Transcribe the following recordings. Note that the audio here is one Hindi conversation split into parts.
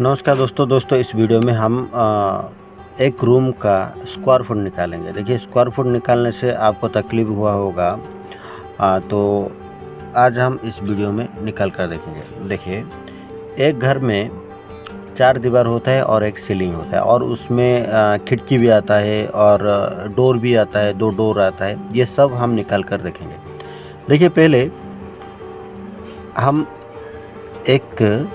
नमस्कार दोस्तों इस वीडियो में हम एक रूम का स्क्वायर फुट निकालेंगे। देखिए, स्क्वायर फुट निकालने से आपको तकलीफ हुआ होगा, तो आज हम इस वीडियो में निकाल कर देखेंगे। देखिए, एक घर में 4 दीवार होता है और एक सीलिंग होता है और उसमें खिड़की भी आता है और डोर भी आता है, 2 डोर आता है। ये सब हम निकाल कर देखेंगे। देखिए, पहले हम एक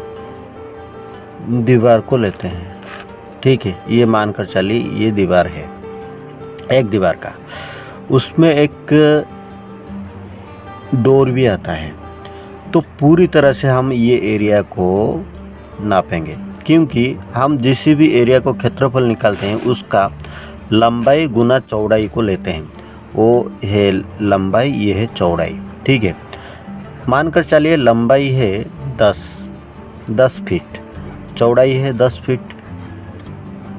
दीवार को लेते हैं, ठीक है। ये मानकर चलिए ये दीवार है, एक दीवार का, उसमें एक डोर भी आता है। तो पूरी तरह से हम ये एरिया को नापेंगे, क्योंकि हम जिस भी एरिया को क्षेत्रफल निकालते हैं उसका लंबाई गुना चौड़ाई को लेते हैं। वो है लंबाई, ये है चौड़ाई, ठीक है। मानकर चलिए लंबाई है 10 फीट, चौड़ाई है 10 फीट,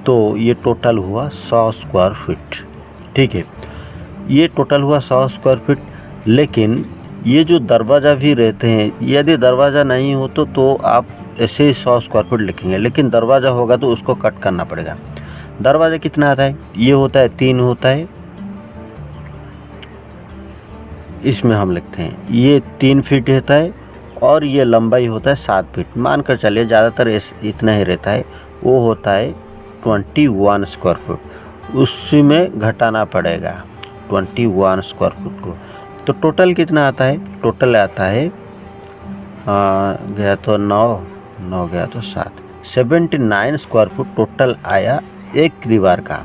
तो ये टोटल हुआ 100 स्क्वायर फीट, ठीक है। ये टोटल हुआ 100 स्क्वायर फीट। लेकिन ये जो दरवाज़ा भी रहते हैं, यदि दरवाज़ा नहीं हो तो आप ऐसे ही 100 स्क्वायर फीट लिखेंगे, लेकिन दरवाज़ा होगा तो उसको कट करना पड़ेगा। दरवाज़ा कितना आता है? ये होता है 3 होता है, इसमें हम लिखते हैं ये 3 फीट रहता है और ये लंबाई होता है 7 फीट। मानकर चलिए ज़्यादातर इतना ही रहता है। वो होता है 21 स्क्वायर फुट, उसी में घटाना पड़ेगा 21 स्क्वायर फुट को। तो टोटल कितना आता है? टोटल आता है गया तो 9 गया तो 7, 79 स्क्वायर फुट टोटल आया एक दीवार का।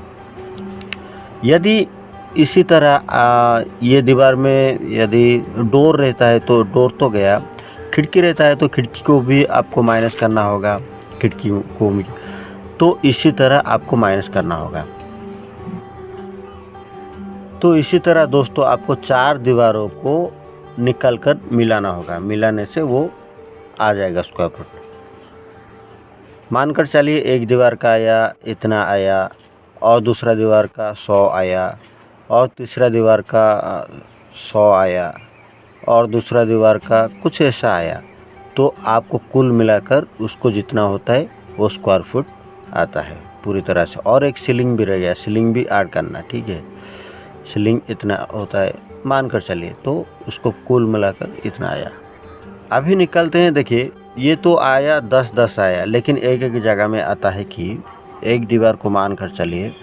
यदि इसी तरह ये दीवार में यदि डोर रहता है तो डोर तो गया, खिड़की रहता है तो खिड़की को भी आपको माइनस करना होगा, खिड़की को भी, तो इसी तरह आपको माइनस करना होगा। तो इसी तरह दोस्तों आपको 4 दीवारों को निकल कर मिलाना होगा, मिलाने से वो आ जाएगा स्क्वायर फुट। मानकर चलिए एक दीवार का आया इतना आया, और दूसरा दीवार का 100 आया, और तीसरा दीवार का 100 आया, और दूसरा दीवार का कुछ ऐसा आया। तो आपको कुल मिलाकर उसको जितना होता है वो स्क्वायर फुट आता है पूरी तरह से। और एक सीलिंग भी रह गया, सीलिंग भी ऐड करना, ठीक है। सीलिंग इतना होता है मानकर चलिए, तो उसको कुल मिलाकर इतना आया। अभी निकलते हैं। देखिए, ये तो आया 10 आया, लेकिन एक एक जगह में आता है कि एक दीवार को मानकर चलिए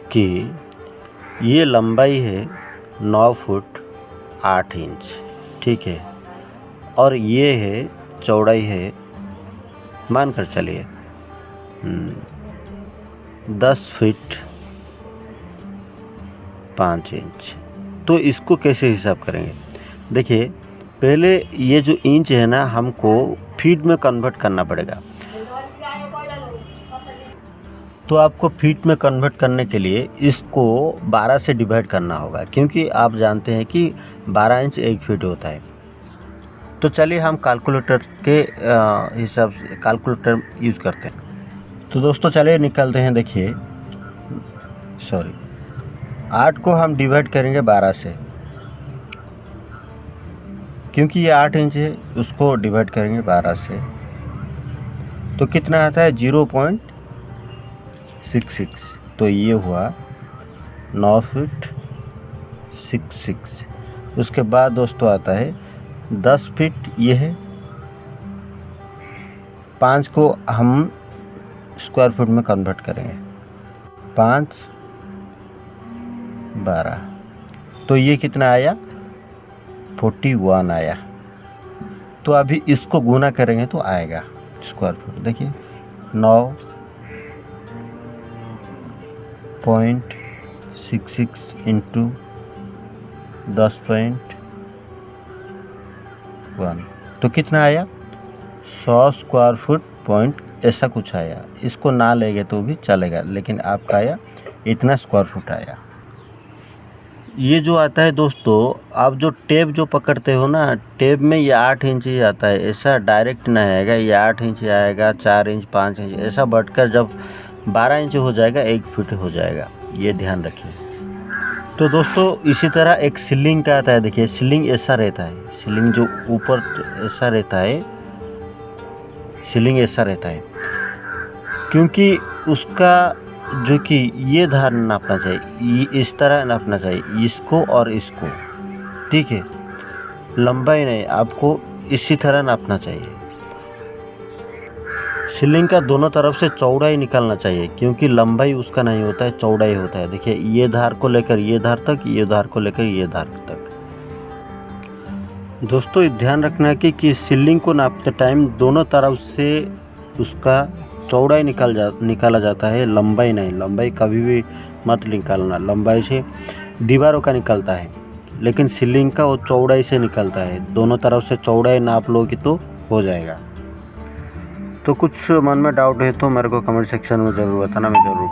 कि ये लंबाई है 9 फुट 8 इंच, ठीक है। और ये है चौड़ाई है, मानकर चलिए 10 फीट 5 इंच। तो इसको कैसे हिसाब करेंगे? देखिए, पहले ये जो इंच है ना, हमको फीट में कन्वर्ट करना पड़ेगा। तो आपको फीट में कन्वर्ट करने के लिए इसको 12 से डिवाइड करना होगा, क्योंकि आप जानते हैं कि 12 इंच 1 फीट होता है। तो चलिए हम कैलकुलेटर के हिसाब से कैलकुलेटर यूज़ करते हैं। तो दोस्तों चलिए निकालते हैं। देखिए, 8 को हम डिवाइड करेंगे 12 से, क्योंकि ये 8 इंच है, उसको डिवाइड करेंगे 12 से, तो कितना आता है? 0.66। तो ये हुआ 9 फीट 66। उसके बाद दोस्तों आता है 10 फीट, ये है 5 को हम स्क्वायर फुट में कन्वर्ट करेंगे, 5 12, तो ये कितना आया? 41 आया। तो अभी इसको गुना करेंगे तो आएगा स्क्वायर फुट। देखिए, 9.66 इंटू 10.1, तो कितना आया? 100 स्क्वायर फुट पॉइंट ऐसा कुछ आया। इसको ना लेंगे तो भी चलेगा, लेकिन आपका आया इतना स्क्वायर फुट आया। ये जो आता है दोस्तों, आप जो टेप जो पकड़ते हो ना, टेप में ये 8 इंच ही आता है, ऐसा डायरेक्ट नहीं आएगा। ये 8 इंच आएगा, 4 इंच 5 इंच ऐसा बढ़कर जब 12 इंच हो जाएगा 1 फीट हो जाएगा। ये ध्यान रखिए। तो दोस्तों इसी तरह एक सीलिंग का आता है। देखिए सीलिंग ऐसा रहता है, सीलिंग जो ऊपर ऐसा रहता है, सीलिंग ऐसा रहता है, क्योंकि उसका जो कि ये धार नापना चाहिए, ये इस तरह नापना चाहिए, इसको और इसको, ठीक है। लंबाई नहीं, आपको इसी तरह नापना चाहिए। सीलिंग का दोनों तरफ से चौड़ाई निकालना चाहिए, क्योंकि लंबाई उसका नहीं होता है, चौड़ाई होता है। देखिए ये धार को लेकर ये धार तक, ये धार को लेकर ये धार तक। दोस्तों ध्यान रखना है कि सीलिंग को नापते टाइम दोनों तरफ से उसका चौड़ाई निकाला जाता है, लंबाई नहीं। लंबाई कभी भी मत निकालना, लंबाई से दीवारों का निकलता है, लेकिन सीलिंग का वो चौड़ाई से निकलता है। दोनों तरफ से चौड़ाई नाप लोगे तो हो जाएगा। तो कुछ मन में डाउट है तो मेरे को कमेंट सेक्शन में ज़रूर बताना, मैं ज़रूर